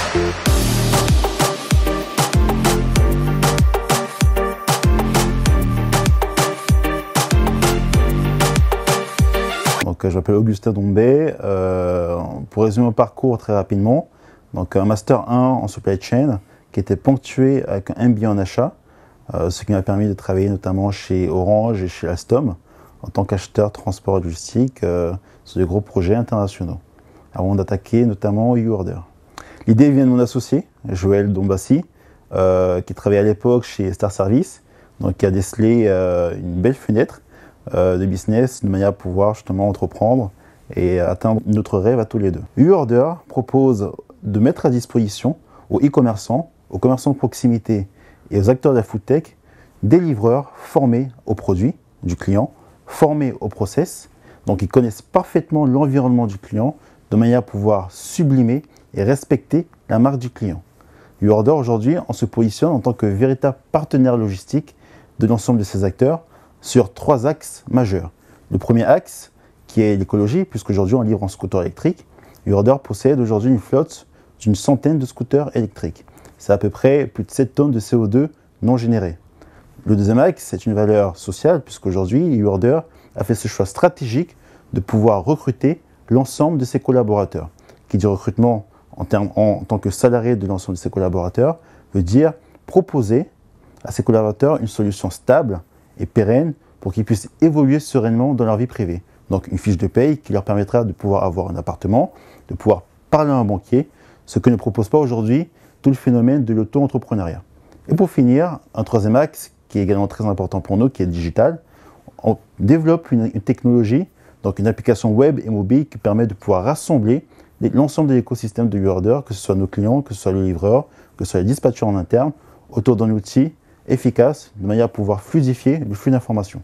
Donc, je m'appelle Augustin Dombet. Pour résumer mon parcours très rapidement, donc un Master 1 en Supply Chain qui était ponctué avec un MBA en achat, ce qui m'a permis de travailler notamment chez Orange et chez Alstom en tant qu'acheteur transport et logistique sur de gros projets internationaux, avant d'attaquer notamment YouOrder. L'idée vient de mon associé, Joël Dombassi, qui travaillait à l'époque chez Star Service, donc qui a décelé une belle fenêtre de business de manière à pouvoir justement entreprendre et atteindre notre rêve à tous les deux. YouOrder propose de mettre à disposition aux e-commerçants, aux commerçants de proximité et aux acteurs de la food tech des livreurs formés aux produits du client, formés au process, donc ils connaissent parfaitement l'environnement du client de manière à pouvoir sublimer et respecter la marque du client. YouOrder aujourd'hui, on se positionne en tant que véritable partenaire logistique de l'ensemble de ces acteurs sur 3 axes majeurs. Le premier axe, qui est l'écologie, puisqu'aujourd'hui on livre en scooter électrique. YouOrder possède aujourd'hui une flotte d'une centaine de scooters électriques. C'est à peu près plus de 7 tonnes de CO2 non générées. Le deuxième axe, c'est une valeur sociale, puisqu'aujourd'hui YouOrder a fait ce choix stratégique de pouvoir recruter l'ensemble de ses collaborateurs. Qui dit recrutement en tant que salarié de l'ensemble de ses collaborateurs veut dire proposer à ses collaborateurs une solution stable et pérenne pour qu'ils puissent évoluer sereinement dans leur vie privée. Donc une fiche de paye qui leur permettra de pouvoir avoir un appartement, de pouvoir parler à un banquier, ce que ne propose pas aujourd'hui tout le phénomène de l'auto-entrepreneuriat. Et pour finir, un troisième axe qui est également très important pour nous, qui est digital. On développe une technologie, donc une application web et mobile qui permet de pouvoir rassembler l'ensemble de l'écosystème de YouOrder, que ce soit nos clients, que ce soit les livreurs, que ce soit les dispatchers en interne, autour d'un outil efficace, de manière à pouvoir fluidifier le flux d'informations.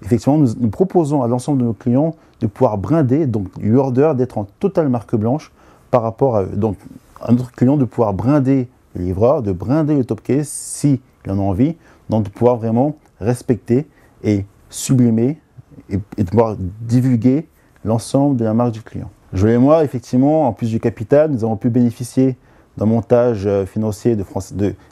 Effectivement, nous proposons à l'ensemble de nos clients de pouvoir brinder, donc YouOrder d'être en totale marque blanche par rapport à eux. Donc, à notre client de pouvoir brinder le livreur, de brinder le top case s'il en a envie, donc de pouvoir vraiment respecter et sublimer et de pouvoir divulguer l'ensemble de la marque du client. Joël et moi, effectivement, en plus du capital, nous avons pu bénéficier d'un montage financier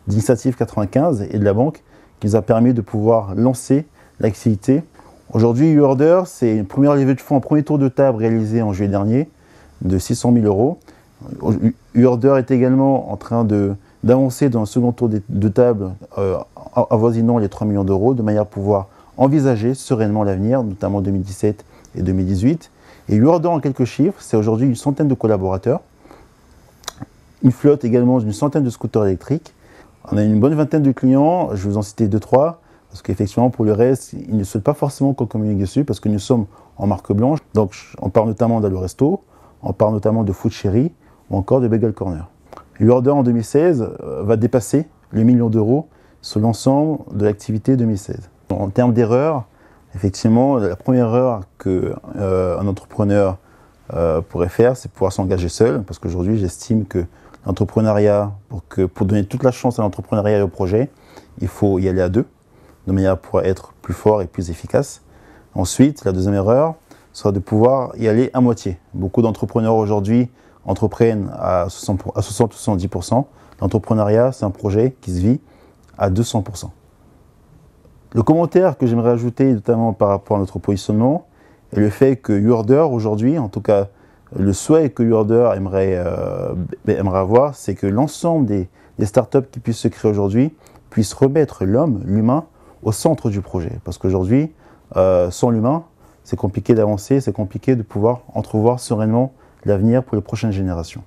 d'Initiative 95 et de la banque qui nous a permis de pouvoir lancer l'activité. Aujourd'hui, YouOrder, c'est une première levée de fonds, un premier tour de table réalisé en juillet dernier de 600 000 €. YouOrder est également en train d'avancer dans un second tour de table avoisinant les 3 millions d'euros de manière à pouvoir envisager sereinement l'avenir, notamment 2017 et 2018. Et YouOrder, en quelques chiffres, c'est aujourd'hui une centaine de collaborateurs, une flotte également d'une centaine de scooters électriques. On a une bonne vingtaine de clients, je vais vous en citer 2-3, parce qu'effectivement pour le reste, ils ne souhaitent pas forcément qu'on communique dessus, parce que nous sommes en marque blanche. Donc on parle notamment d'Allo Resto, on parle notamment de Food Chéri, ou encore de Bagel Corner. YouOrder en 2016 va dépasser les millions d'euros sur l'ensemble de l'activité 2016. En termes d'erreurs, effectivement, la première erreur qu'un entrepreneur pourrait faire, c'est pouvoir s'engager seul, parce qu'aujourd'hui, j'estime que l'entrepreneuriat, pour donner toute la chance à l'entrepreneuriat et au projet, il faut y aller à deux, de manière à pouvoir être plus fort et plus efficace. Ensuite, la deuxième erreur sera de pouvoir y aller à moitié. Beaucoup d'entrepreneurs aujourd'hui entreprennent à 60 ou 70%. L'entrepreneuriat, c'est un projet qui se vit à 200%. Le commentaire que j'aimerais ajouter, notamment par rapport à notre positionnement, est le fait que YouOrder aujourd'hui, en tout cas le souhait que YouOrder aimerait avoir, c'est que l'ensemble des startups qui puissent se créer aujourd'hui puissent remettre l'homme, l'humain, au centre du projet. Parce qu'aujourd'hui, sans l'humain, c'est compliqué d'avancer, c'est compliqué de pouvoir entrevoir sereinement l'avenir pour les prochaines générations.